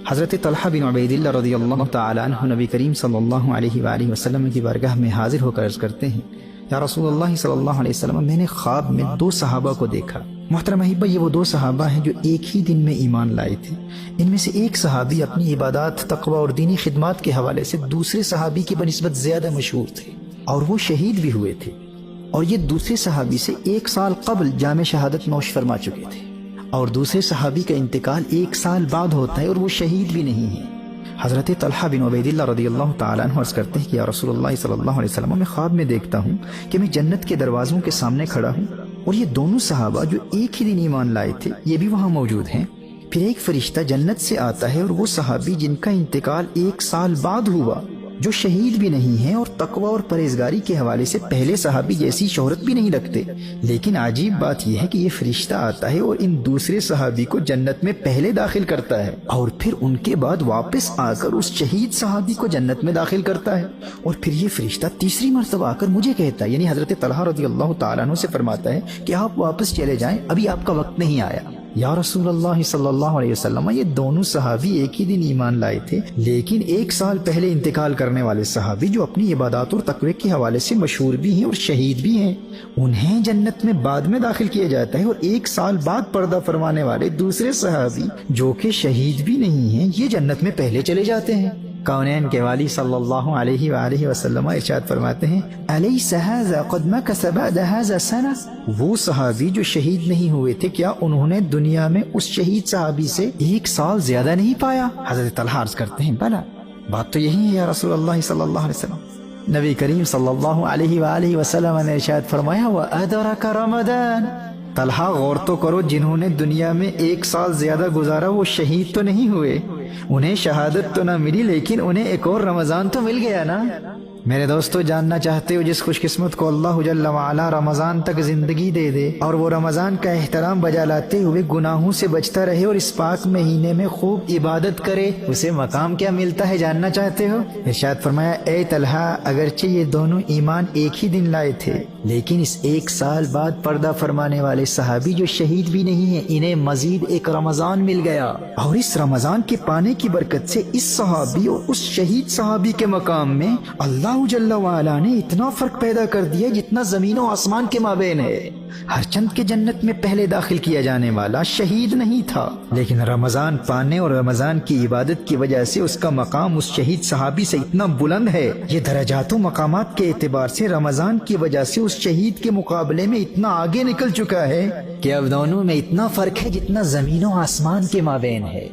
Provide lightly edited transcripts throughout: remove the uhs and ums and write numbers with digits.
حضرت طلحہ بن عبید اللہ رضی اللہ تعالی عنہ نبی کریم صلی اللہ علیہ وآلہ وسلم کی بارگاہ میں حاضر ہو کر عرض کرتے ہیں، یا رسول اللہ صلی اللہ علیہ وسلم، میں نے خواب میں 2 صحابہ کو دیکھا۔ محترم احبہ، یہ وہ 2 صحابہ ہیں جو ایک ہی دن میں ایمان لائے تھے۔ ان میں سے ایک صحابی اپنی عبادات، تقوی اور دینی خدمات کے حوالے سے دوسرے صحابی کی بنسبت زیادہ مشہور تھے اور وہ شہید بھی ہوئے تھے، اور یہ دوسرے صحابی سے 1 سال قبل جام شہادت نوش فرما چکے تھے، اور دوسرے صحابی کا انتقال 1 سال بعد ہوتا ہے اور وہ شہید بھی نہیں ہیں۔ حضرت طلحہ بن عبید اللہ رضی اللہ تعالیٰ عنہ عرض کرتے ہیں کہ یا رسول اللہ صلی اللہ علیہ وسلم، میں خواب میں دیکھتا ہوں کہ میں جنت کے دروازوں کے سامنے کھڑا ہوں اور یہ دونوں صحابہ جو ایک ہی دن ایمان لائے تھے یہ بھی وہاں موجود ہیں۔ پھر ایک فرشتہ جنت سے آتا ہے اور وہ صحابی جن کا انتقال 1 سال بعد ہوا، جو شہید بھی نہیں ہیں اور تقوی اور پرہیزگاری کے حوالے سے پہلے صحابی جیسی شہرت بھی نہیں رکھتے، لیکن عجیب بات یہ ہے کہ یہ فرشتہ آتا ہے اور ان دوسرے صحابی کو جنت میں پہلے داخل کرتا ہے اور پھر ان کے بعد واپس آ کر اس شہید صحابی کو جنت میں داخل کرتا ہے، اور پھر یہ فرشتہ تیسری مرتبہ آ کر مجھے کہتا ہے، یعنی حضرت طلحہ رضی اللہ تعالیٰ عنہ سے فرماتا ہے کہ آپ واپس چلے جائیں، ابھی آپ کا وقت نہیں آیا۔ یا رسول اللہ صلی اللہ علیہ وسلم، یہ دونوں صحابی ایک ہی دن ایمان لائے تھے، لیکن 1 سال پہلے انتقال کرنے والے صحابی جو اپنی عبادات اور تقوی کے حوالے سے مشہور بھی ہیں اور شہید بھی ہیں، انہیں جنت میں بعد میں داخل کیا جاتا ہے، اور 1 سال بعد پردہ فرمانے والے دوسرے صحابی جو کہ شہید بھی نہیں ہیں یہ جنت میں پہلے چلے جاتے ہیں۔ کونین کے والی صلی اللہ علیہ وآلہ وسلم ارشاد فرماتے ہیں، الیس ھذا قد مکث بعد ھذا سنہ، وہ صحابی جو شہید نہیں ہوئے تھے کیا انہوں نے دنیا میں اس شہید صحابی سے 1 سال زیادہ نہیں پایا؟ حضرت طلحہ عرض کرتے ہیں، بلا، بات تو یہی ہے یا رسول اللہ صلی اللہ علیہ وسلم۔ نبی کریم صلی اللہ علیہ وآلہ وسلم نے ارشاد فرمایا، وَأَدْرَكَ رَمَضَانَ، طلحہ غور تو کرو، جنہوں نے دنیا میں 1 سال زیادہ گزارا وہ شہید تو نہیں ہوئے، انہیں شہادت تو نہ ملی لیکن انہیں ایک اور رمضان تو مل گیا نا۔ میرے دوستو، جاننا چاہتے ہو جس خوش قسمت کو اللہ جل وعلا رمضان تک زندگی دے دے اور وہ رمضان کا احترام بجا لاتے ہوئے گناہوں سے بچتا رہے اور اس پاک مہینے میں خوب عبادت کرے، اسے مقام کیا ملتا ہے جاننا چاہتے ہو؟ ارشاد فرمایا، اے طلحہ، اگرچہ یہ دونوں ایمان ایک ہی دن لائے تھے لیکن اس 1 سال بعد پردہ فرمانے والے صحابی جو شہید بھی نہیں ہیں انہیں مزید ایک رمضان مل گیا، اور اس رمضان کے پانے کی برکت سے اس صحابی اور اس شہید صحابی کے مقام میں اللہ جل وعلا نے اتنا فرق پیدا کر دیا جتنا زمین و آسمان کے مابین ہے۔ ہر چند کے جنت میں پہلے داخل کیا جانے والا شہید نہیں تھا، لیکن رمضان پانے اور رمضان کی عبادت کی وجہ سے اس کا مقام اس شہید صحابی سے اتنا بلند ہے، یہ درجات و مقامات کے اعتبار سے رمضان کی وجہ سے اس شہید کے مقابلے میں اتنا آگے نکل چکا ہے کہ اب دونوں میں اتنا فرق ہے جتنا زمین و آسمان کے مابین ہے۔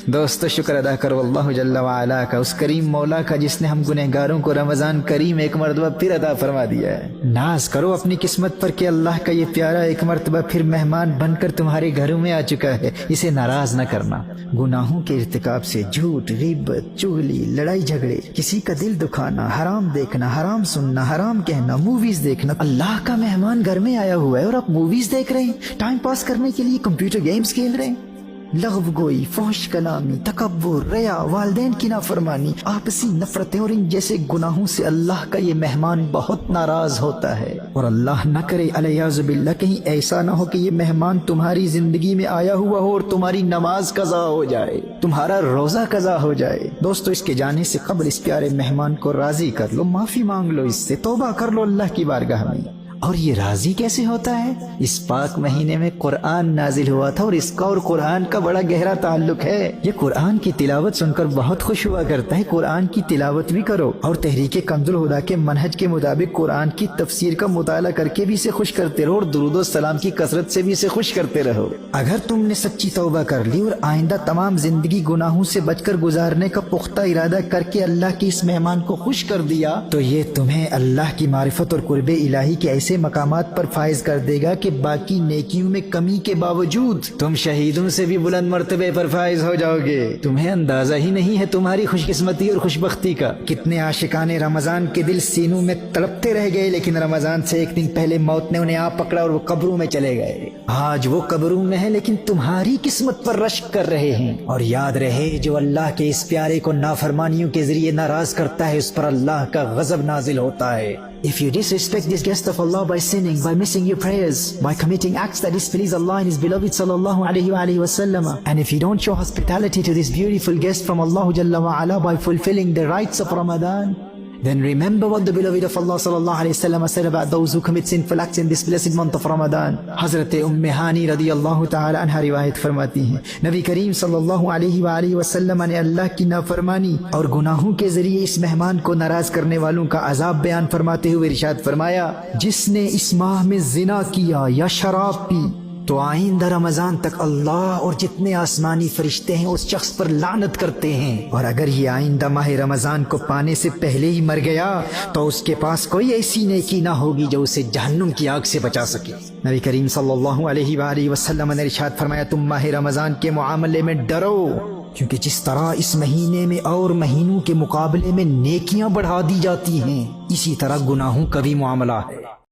دوستو، شکر ادا کرو اللہ جل وعلا کا، اس کریم مولا کا جس نے ہم گنہگاروں کو رمضان کریم ایک مرتبہ پھر عطا فرما دیا ہے۔ ناز کرو اپنی قسمت پر کہ اللہ کا یہ پیارا ایک مرتبہ پھر مہمان بن کر تمہارے گھروں میں آ چکا ہے، اسے ناراض نہ کرنا۔ گناہوں کے ارتکاب سے جھوٹ، غیبت، چغلی، لڑائی جھگڑے، کسی کا دل دکھانا، حرام دیکھنا، حرام سننا، حرام کہنا، موویز دیکھنا۔ اللہ کا مہمان گھر میں آیا ہوا ہے اور آپ موویز دیکھ رہے ہیں، ٹائم پاس کرنے کے لیے کمپیوٹر گیمز کھیل رہے ہیں۔ لغو گوئی، فحش کلامی، تکبر، ریا، والدین کی نافرمانی، آپسی نفرتیں اور ان جیسے گناہوں سے اللہ کا یہ مہمان بہت ناراض ہوتا ہے، اور اللہ نہ کرے الیاذ باللہ کہیں ایسا نہ ہو کہ یہ مہمان تمہاری زندگی میں آیا ہوا ہو اور تمہاری نماز قضا ہو جائے، تمہارا روزہ قضا ہو جائے۔ دوستو، اس کے جانے سے قبل اس پیارے مہمان کو راضی کر لو، معافی مانگ لو، اس سے توبہ کر لو اللہ کی بارگاہ میں۔ اور یہ راضی کیسے ہوتا ہے؟ اس پاک مہینے میں قرآن نازل ہوا تھا اور اس کا اور قرآن کا بڑا گہرا تعلق ہے۔ یہ قرآن کی تلاوت سن کر بہت خوش ہوا کرتا ہے، قرآن کی تلاوت بھی کرو اور تحریک کنز الہدیٰ کے منہج کے مطابق قرآن کی تفسیر کا مطالعہ کر کے بھی اسے خوش کرتے رہو اور درود و سلام کی کثرت سے بھی اسے خوش کرتے رہو۔ اگر تم نے سچی توبہ کر لی اور آئندہ تمام زندگی گناہوں سے بچ کر گزارنے کا پختہ ارادہ کر کے اللہ کے اس مہمان کو خوش کر دیا تو یہ تمہیں اللہ کی معرفت اور قرب الہی کے ایسے مقامات پر فائز کر دے گا کہ باقی نیکیوں میں کمی کے باوجود تم شہیدوں سے بھی بلند مرتبے پر فائز ہو جاؤ گے۔ تمہیں اندازہ ہی نہیں ہے تمہاری خوش قسمتی اور خوش بختی کا۔ کتنے عاشقان رمضان کے دل سینوں میں تڑپتے رہ گئے، لیکن رمضان سے 1 دن پہلے موت نے انہیں آ پکڑا اور وہ قبروں میں چلے گئے۔ آج وہ قبروں میں ہے لیکن تمہاری قسمت پر رشک کر رہے ہیں۔ اور یاد رہے، جو اللہ کے اس پیارے کو نافرمانیوں کے ذریعے ناراض کرتا ہے اس پر اللہ کا غضب نازل ہوتا ہے۔ If you disrespect this guest of Allah by sinning, by missing your prayers, by committing acts that displease Allah and His beloved sallallahu alaihi wasallam, and if you don't show hospitality to this beautiful guest from Allah Jalla wa Ala by fulfilling the rites of Ramadan, then remember what the beloved of Allah sallallahu alaihi wasallam said about those who commit sinful acts in this blessed month of Ramadan. Hazrat Hani radiyallahu ta'ala anha riwayat farmati ہیں, نبی کریم صلی اللہ علیہ وسلم نے اللہ کی نافرمانی اور گناہوں کے ذریعے اس مہمان کو ناراض کرنے والوں کا عذاب بیان فرماتے ہوئے ارشاد فرمایا، جس نے اس ماہ میں زنا کیا یا شراب پی تو آئندہ رمضان تک اللہ اور جتنے آسمانی فرشتے ہیں اس شخص پر لعنت کرتے ہیں، اور اگر یہ آئندہ ماہ رمضان کو پانے سے پہلے ہی مر گیا تو اس کے پاس کوئی ایسی نیکی نہ ہوگی جو اسے جہنم کی آگ سے بچا سکے۔ نبی کریم صلی اللہ علیہ وسلم نے ارشاد فرمایا، تم ماہ رمضان کے معاملے میں ڈرو، کیونکہ جس طرح اس مہینے میں اور مہینوں کے مقابلے میں نیکیاں بڑھا دی جاتی ہیں، اسی طرح گناہوں کا بھی معاملہ ہے۔